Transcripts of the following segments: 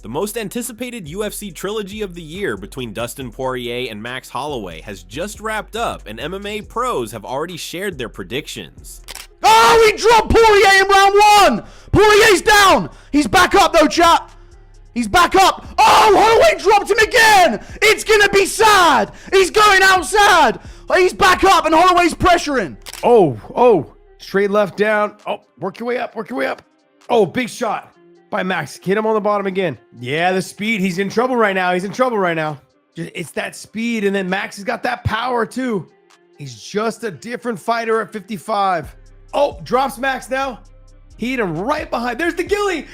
The most anticipated UFC trilogy of the year between Dustin Poirier and Max Holloway has just wrapped up, and MMA pros have already shared their predictions. Oh, he dropped Poirier in round 1! Poirier's down! He's back up though, chat! He's back up! Oh, Holloway dropped him again! It's gonna be sad! He's going outside! He's back up and Holloway's pressuring! Oh, straight left down. Oh, work your way up, work your way up. Oh, big shot by Max. Hit him on the bottom again. Yeah, the speed. He's in trouble right now. He's in trouble right now. It's that speed, and then Max has got that power too. He's just a different fighter at 55. Oh, drops Max now. He hit him right behind. There's the ghillie.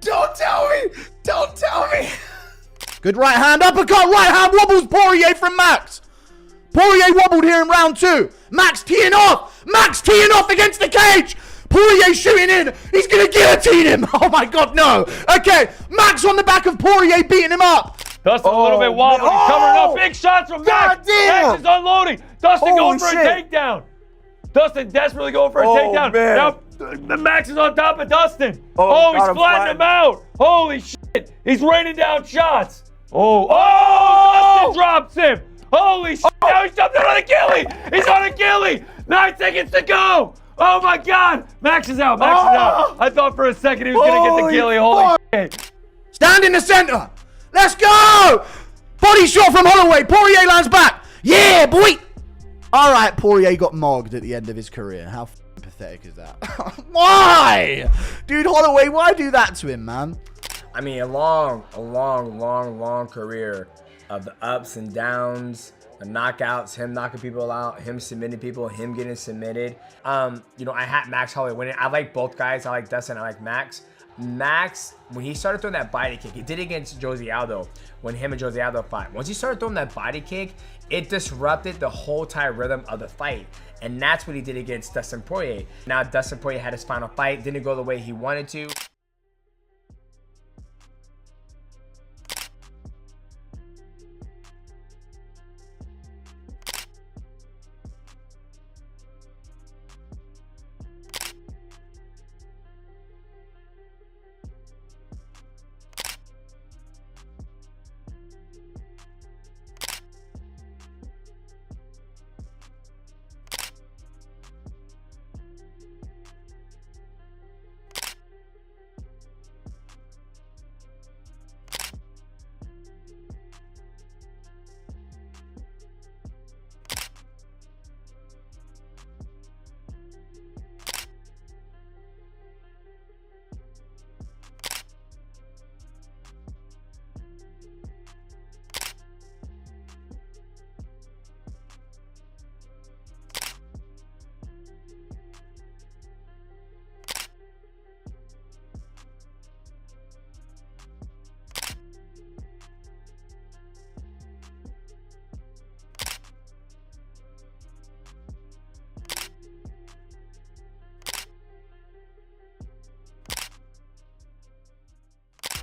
Don't tell me. Don't tell me. Good right hand, uppercut, right hand wobbles Poirier from Max. Poirier wobbled here in round 2. Max teeing off. Max teeing off against the cage. Poirier shooting in. He's going to guillotine him. Oh, my God, no. Okay, Max on the back of Poirier beating him up. Dustin a little bit wobbly. He's covering up. Big shots from Max. Max is unloading. Dustin going for a takedown. Dustin desperately going for a takedown. Man. Now, Max is on top of Dustin. Oh, he's flattening him out. Holy shit. He's raining down shots. Dustin drops him. Holy shit. Now he's jumping on a ghillie. He's on a ghillie. 9 seconds to go. Oh my God! Max is out. Max is out. I thought for a second he was gonna get the ghillie. Holy shit! Stand in the center. Let's go! Body shot from Holloway. Poirier lands back. Yeah, boy. All right, Poirier got mogged at the end of his career. How pathetic is that? Why, dude? Holloway, why do that to him, man? I mean, a long career of the ups and downs. The knockouts, him knocking people out, him submitting people, him getting submitted. You know, I had Max Holloway winning. I like both guys. I like Dustin. I like Max. Max, when he started throwing that body kick, he did it against Jose Aldo when him and Jose Aldo fought. Once he started throwing that body kick, it disrupted the whole entire rhythm of the fight. And that's what he did against Dustin Poirier. Now, Dustin Poirier had his final fight. Didn't go the way he wanted to.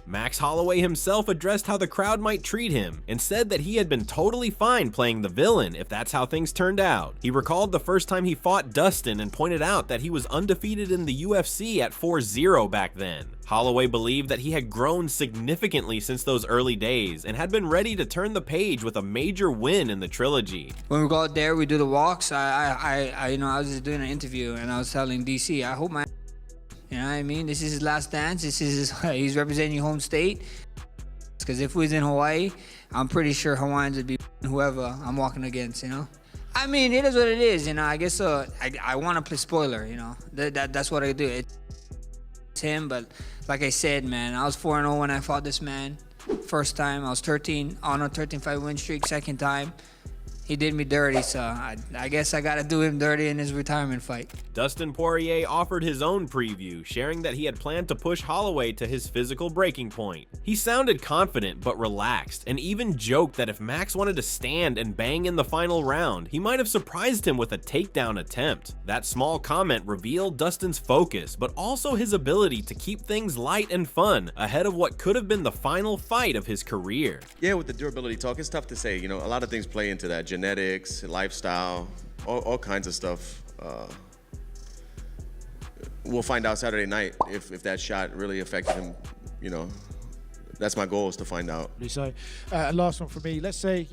Max Holloway himself addressed how the crowd might treat him and said that he had been totally fine playing the villain if that's how things turned out. He recalled the first time he fought Dustin and pointed out that he was undefeated in the UFC at 4-0 back then. Holloway believed that he had grown significantly since those early days and had been ready to turn the page with a major win in the trilogy. When we go out there, we do the walks. I was just doing an interview and I was telling DC, I hope my you know what I mean? This is his last dance. This is he's representing your home state. Because if we was in Hawaii, I'm pretty sure Hawaiians would be whoever I'm walking against, you know? I mean, it is what it is, you know? I guess I want to play spoiler, you know? That's what I do. It's him, but like I said, man, I was 4-0 when I fought this man. First time, I was 13, on a 13-fight win streak. Second time, he did me dirty, so I guess I gotta do him dirty in his retirement fight. Dustin Poirier offered his own preview, sharing that he had planned to push Holloway to his physical breaking point. He sounded confident but relaxed, and even joked that if Max wanted to stand and bang in the final round, he might have surprised him with a takedown attempt. That small comment revealed Dustin's focus, but also his ability to keep things light and fun ahead of what could have been the final fight of his career. Yeah, with the durability talk, it's tough to say. You know, a lot of things play into that. Genetics, lifestyle, all kinds of stuff. We'll find out Saturday night if that shot really affected him, you know, That's my goal, is to find out. So, last one from me. Let's say,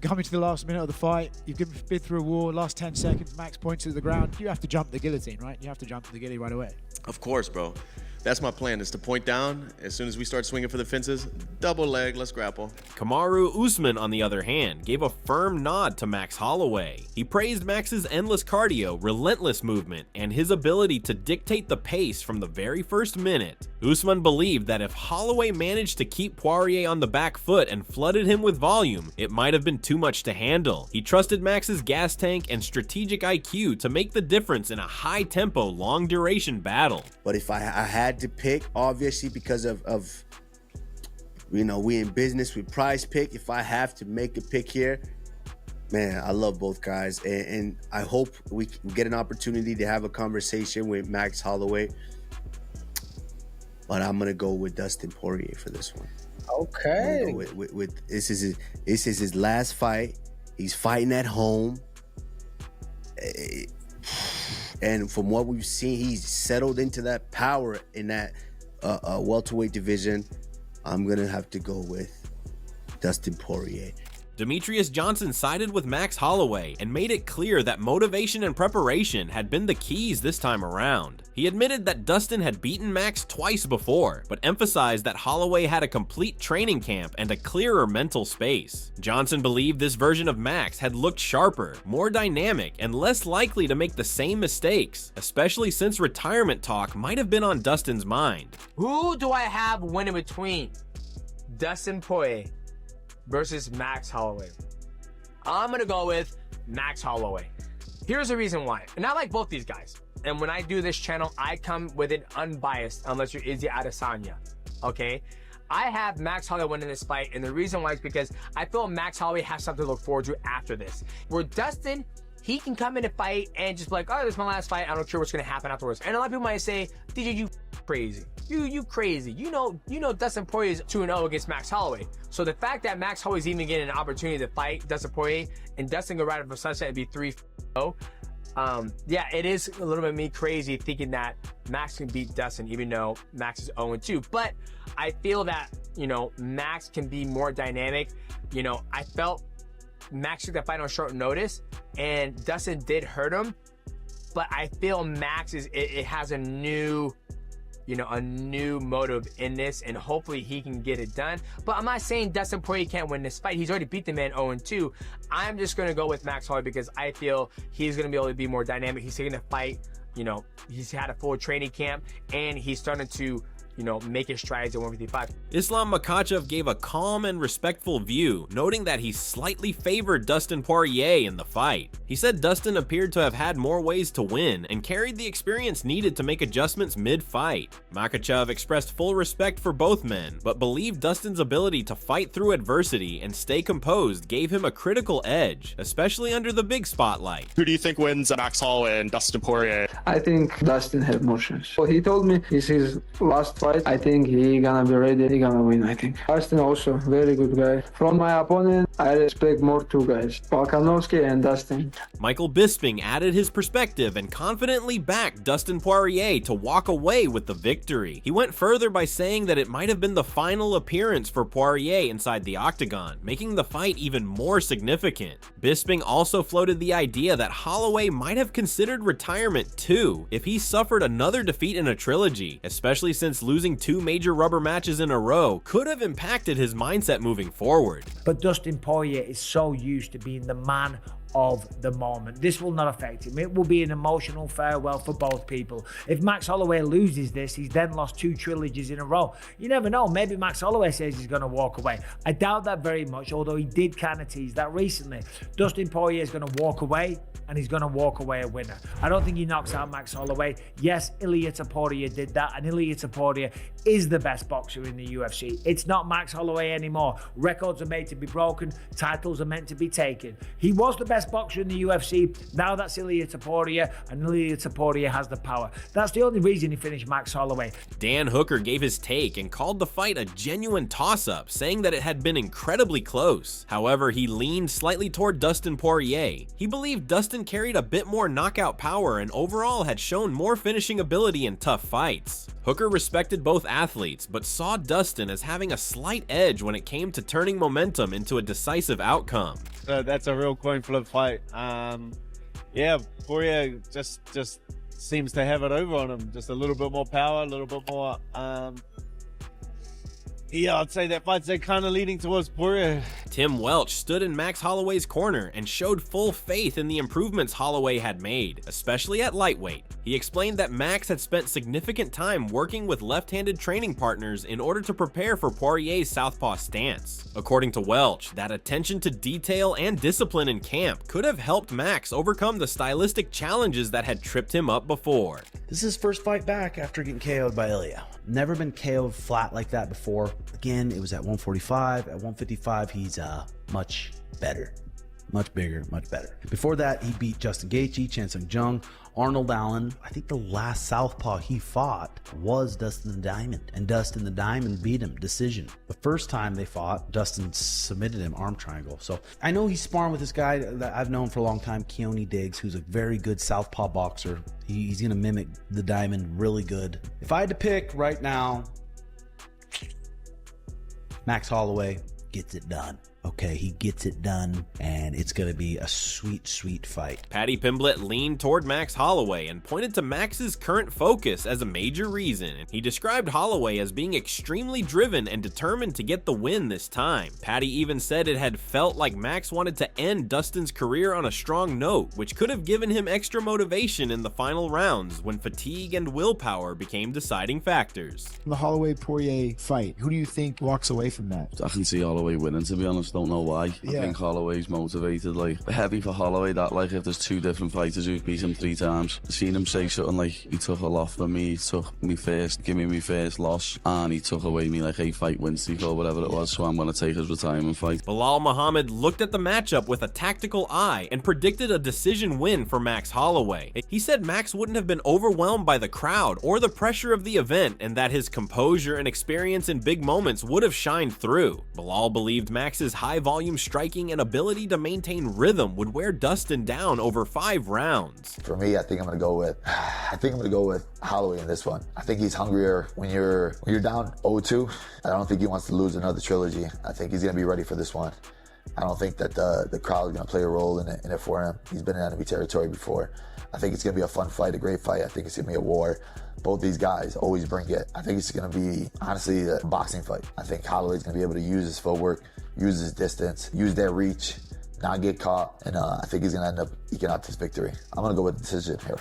coming to the last minute of the fight, you've been through a war, last 10 seconds, Max points to the ground. You have to jump the guillotine, right? You have to jump to the guillotine right away. Of course, bro. That's my plan, is to point down. As soon as we start swinging for the fences, double leg, let's grapple. Kamaru Usman, on the other hand, gave a firm nod to Max Holloway. He praised Max's endless cardio, relentless movement, and his ability to dictate the pace from the very first minute. Usman believed that if Holloway managed to keep Poirier on the back foot and flooded him with volume, it might have been too much to handle. He trusted Max's gas tank and strategic IQ to make the difference in a high-tempo, long-duration battle. But if I had to pick, obviously, because of we in business with prize pick, if I have to make a pick here, man, I love both guys, and I hope we get an opportunity to have a conversation with Max Holloway, but I'm gonna go with Dustin Poirier for this one. Okay. With this is his last fight. He's fighting at home. And from what we've seen, he's settled into that power in that welterweight division. I'm going to have to go with Dustin Poirier. Demetrius Johnson sided with Max Holloway and made it clear that motivation and preparation had been the keys this time around. He admitted that Dustin had beaten Max twice before, but emphasized that Holloway had a complete training camp and a clearer mental space. Johnson believed this version of Max had looked sharper, more dynamic, and less likely to make the same mistakes, especially since retirement talk might have been on Dustin's mind. Who do I have winning between Dustin Poirier versus Max Holloway? I'm gonna go with Max Holloway. Here's the reason why. And I like both these guys. And when I do this channel, I come with it unbiased, unless you're Izzy Adesanya, okay? I have Max Holloway winning this fight, and the reason why is because I feel Max Holloway has something to look forward to after this. Where Dustin, he can come in and fight and just be like, oh, this is my last fight, I don't care what's gonna happen afterwards. And a lot of people might say, DJ, you crazy. You crazy. You know Dustin Poirier is 2-0 against Max Holloway. So the fact that Max Holloway's even getting an opportunity to fight Dustin Poirier and Dustin go right up for sunset and be 3-0, yeah, it is a little bit me crazy thinking that Max can beat Dustin even though Max is 0-2. But I feel that, Max can be more dynamic. I felt Max took that fight on short notice and Dustin did hurt him, but I feel Max it has a new motive in this, and hopefully he can get it done. But I'm not saying Dustin Poirier can't win this fight. He's already beat the man 0-2. I'm just going to go with Max Holloway because I feel he's going to be able to be more dynamic. He's taking the fight, he's had a full training camp, and he's starting to make his strides at 155. Islam Makhachev gave a calm and respectful view, noting that he slightly favored Dustin Poirier in the fight. He said Dustin appeared to have had more ways to win and carried the experience needed to make adjustments mid-fight. Makhachev expressed full respect for both men, but believed Dustin's ability to fight through adversity and stay composed gave him a critical edge, especially under the big spotlight. Who do you think wins Max Holloway and Dustin Poirier? I think Dustin has more chance. Well, he told me this is his last fight. I think he gonna be ready. He gonna win, I think. Dustin also very good guy. From my opponent, I respect more two guys, Volkanovski and Dustin. Michael Bisping added his perspective and confidently backed Dustin Poirier to walk away with the victory. He went further by saying that it might have been the final appearance for Poirier inside the octagon, making the fight even more significant. Bisping also floated the idea that Holloway might have considered retirement too if he suffered another defeat in a trilogy, especially since losing 2 major rubber matches in a row could have impacted his mindset moving forward. But Dustin Poirier is so used to being the man of the moment. This will not affect him. It will be an emotional farewell for both people. If Max Holloway loses this, he's then lost 2 trilogies in a row. You never know. Maybe Max Holloway says he's going to walk away. I doubt that very much, although he did kind of tease that recently. Dustin Poirier is going to walk away, and he's going to walk away a winner. I don't think he knocks out Max Holloway. Yes, Ilia Topuria did that, and Ilia Topuria is the best boxer in the UFC. It's not Max Holloway anymore. Records are made to be broken. Titles are meant to be taken. He was the best best boxer in the UFC. Now that's Ilia Topuria, and Ilia Topuria has the power. That's the only reason he finished Max Holloway. Dan Hooker gave his take and called the fight a genuine toss-up, saying that it had been incredibly close. However, he leaned slightly toward Dustin Poirier. He believed Dustin carried a bit more knockout power and overall had shown more finishing ability in tough fights. Hooker respected both athletes, but saw Dustin as having a slight edge when it came to turning momentum into a decisive outcome. So that's a real coin flip fight. Yeah, Poirier just seems to have it over on him. Just a little bit more power, a little bit more. Yeah, I'd say that fight's kind of leaning towards Poirier. Tim Welch stood in Max Holloway's corner and showed full faith in the improvements Holloway had made, especially at lightweight. He explained that Max had spent significant time working with left-handed training partners in order to prepare for Poirier's southpaw stance. According to Welch, that attention to detail and discipline in camp could have helped Max overcome the stylistic challenges that had tripped him up before. This is his first fight back after getting KO'd by Ilia. Never been KO'd flat like that before. Again, it was at 145. At 155, he's much better. Much bigger, much better. Before that, he beat Justin Gaethje, Chan Sung Jung, Arnold Allen. I think the last southpaw he fought was Dustin the Diamond, and Dustin the Diamond beat him, decision. The first time they fought, Dustin submitted him, arm triangle. So I know he's sparring with this guy that I've known for a long time, Keone Diggs, who's a very good southpaw boxer. He's gonna mimic the Diamond really good. If I had to pick right now, Max Holloway gets it done. Okay, he gets it done, and it's going to be a sweet, sweet fight. Paddy Pimblett leaned toward Max Holloway and pointed to Max's current focus as a major reason. He described Holloway as being extremely driven and determined to get the win this time. Paddy even said it had felt like Max wanted to end Dustin's career on a strong note, which could have given him extra motivation in the final rounds when fatigue and willpower became deciding factors. The Holloway-Poirier fight, who do you think walks away from that? I can see Holloway winning, to be honest. Don't know why. I think Holloway's motivated. Like, heavy for Holloway that, like, if there's two different fighters who've beat him 3 times, I've seen him say something like, he took a lot from me, he took me first, give me my first loss, and he took away me like 8-fight win streak or whatever it was, so I'm going to take his retirement fight. Bilal Muhammad looked at the matchup with a tactical eye and predicted a decision win for Max Holloway. He said Max wouldn't have been overwhelmed by the crowd or the pressure of the event, and that his composure and experience in big moments would have shined through. Bilal believed Max's high-volume striking and ability to maintain rhythm would wear Dustin down over 5 rounds. For me, I think I'm gonna go with Holloway in this one. I think he's hungrier when you're down 0-2. I don't think he wants to lose another trilogy. I think he's gonna be ready for this one. I don't think that the crowd is gonna play a role in it for him. He's been in enemy territory before. I think it's gonna be a fun fight, a great fight. I think it's gonna be a war. Both these guys always bring it. I think it's gonna be, honestly, a boxing fight. I think Holloway's gonna be able to use his footwork, use his distance, use their reach, not get caught, and I think he's gonna end up eking out this victory. I'm gonna go with decision here.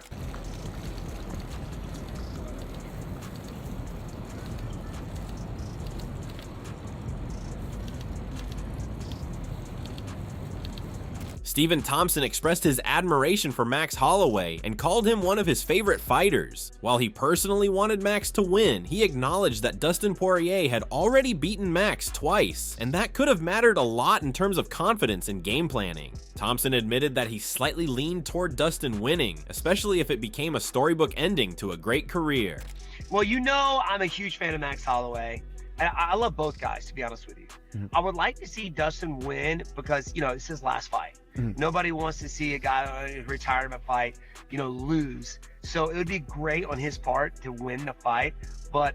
Stephen Thompson expressed his admiration for Max Holloway and called him one of his favorite fighters. While he personally wanted Max to win, he acknowledged that Dustin Poirier had already beaten Max twice, and that could have mattered a lot in terms of confidence in game planning. Thompson admitted that he slightly leaned toward Dustin winning, especially if it became a storybook ending to a great career. Well, you know I'm a huge fan of Max Holloway. I love both guys, to be honest with you. I would like to see Dustin win because, you know, it's his last fight. Nobody wants to see a guy on his retirement fight, you know, lose. So it would be great on his part to win the fight, but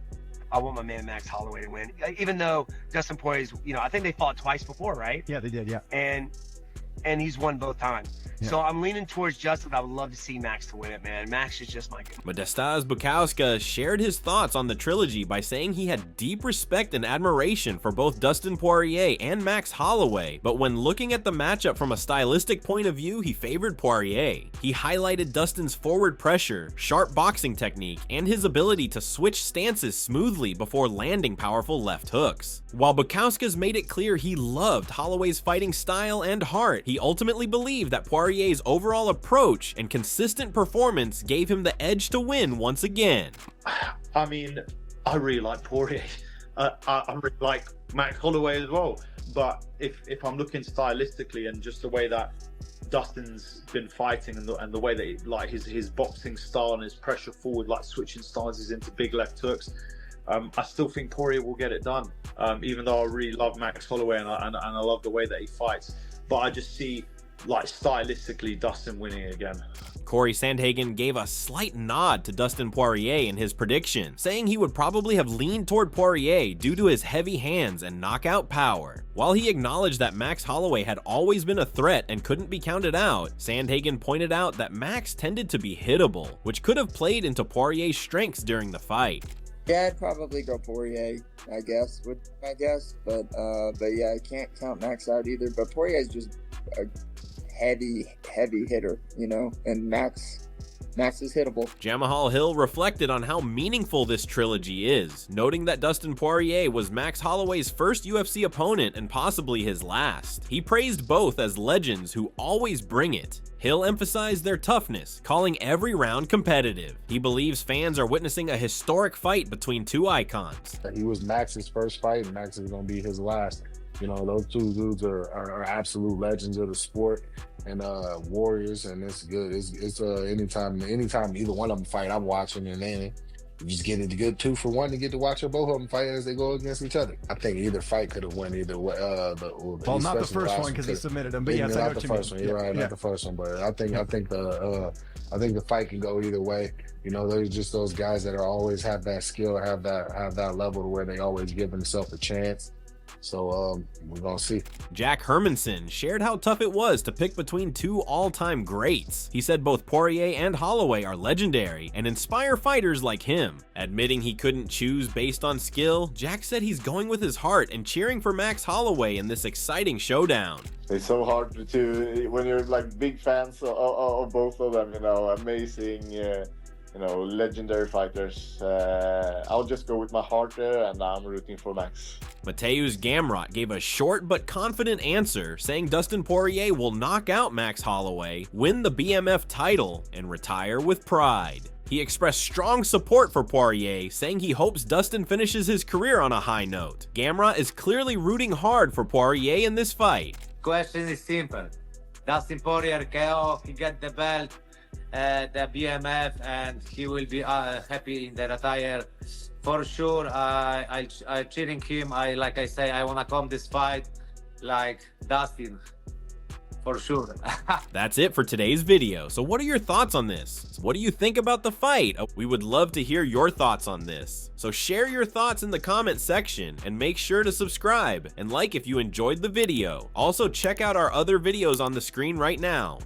I want my man Max Holloway to win. Even though Dustin Poirier's, you know, I think they fought twice before, right? Yeah, they did, yeah. And he's won both times. Yeah. So I'm leaning towards Justin, but I would love to see Max to win it, man. Max is just my guy. Modestas Bukowska shared his thoughts on the trilogy by saying he had deep respect and admiration for both Dustin Poirier and Max Holloway, but when looking at the matchup from a stylistic point of view, he favored Poirier. He highlighted Dustin's forward pressure, sharp boxing technique, and his ability to switch stances smoothly before landing powerful left hooks. While Bukowska's made it clear he loved Holloway's fighting style and heart, he ultimately believed that Poirier's overall approach and consistent performance gave him the edge to win once again. I mean, I really like Poirier. I really like Max Holloway as well. But if I'm looking stylistically and just the way that Dustin's been fighting and the way that his boxing style and his pressure forward, like switching stances into big left hooks, I still think Poirier will get it done. Even though I really love Max Holloway and I love the way that he fights, but I just see like stylistically Dustin winning again. Corey Sandhagen gave a slight nod to Dustin Poirier in his prediction, saying he would probably have leaned toward Poirier due to his heavy hands and knockout power. While he acknowledged that Max Holloway had always been a threat and couldn't be counted out, Sandhagen pointed out that Max tended to be hittable, which could have played into Poirier's strengths during the fight. Yeah, I'd probably go Poirier, I guess, but yeah, I can't count Max out either. But Poirier's just a heavy hitter, you know, and Max is hittable. Jamahal Hill reflected on how meaningful this trilogy is, noting that Dustin Poirier was Max Holloway's first UFC opponent and possibly his last. He praised both as legends who always bring it. Hill emphasized their toughness, calling every round competitive. He believes fans are witnessing a historic fight between two icons. He was Max's first fight, and Max is going to be his last. You know, those two dudes are absolute legends of the sport and warriors, and it's good. It's anytime either one of them fight, I'm watching, and then you just get it good 2-for-1 to get to watch both of them fight as they go against each other. I think either fight could have won either way. Well, not the first one because he submitted him, but yes, not the first one. You're right, not the first one, but I think the fight can go either way. You know, there's just those guys that are always have that skill, have that level to where they always give themselves a chance. So we're gonna see. Jack Hermanson shared how tough it was to pick between two all-time greats. He said both Poirier and Holloway are legendary and inspire fighters like him. Admitting he couldn't choose based on skill, Jack said he's going with his heart and cheering for Max Holloway in this exciting showdown. It's so hard to, when you're like big fans of both of them, you know, amazing, you know, legendary fighters. I'll just go with my heart there, and I'm rooting for Max. Mateusz Gamrot gave a short but confident answer, saying Dustin Poirier will knock out Max Holloway, win the BMF title, and retire with pride. He expressed strong support for Poirier, saying he hopes Dustin finishes his career on a high note. Gamrot is clearly rooting hard for Poirier in this fight. Question is simple. Dustin Poirier KO, he got the belt, the BMF, and he will be happy in the retire. For sure, I cheering him. Like I say, I wanna come this fight like Dustin. For sure. That's it for today's video. So what are your thoughts on this? What do you think about the fight? We would love to hear your thoughts on this. So share your thoughts in the comment section and make sure to subscribe and like if you enjoyed the video. Also check out our other videos on the screen right now.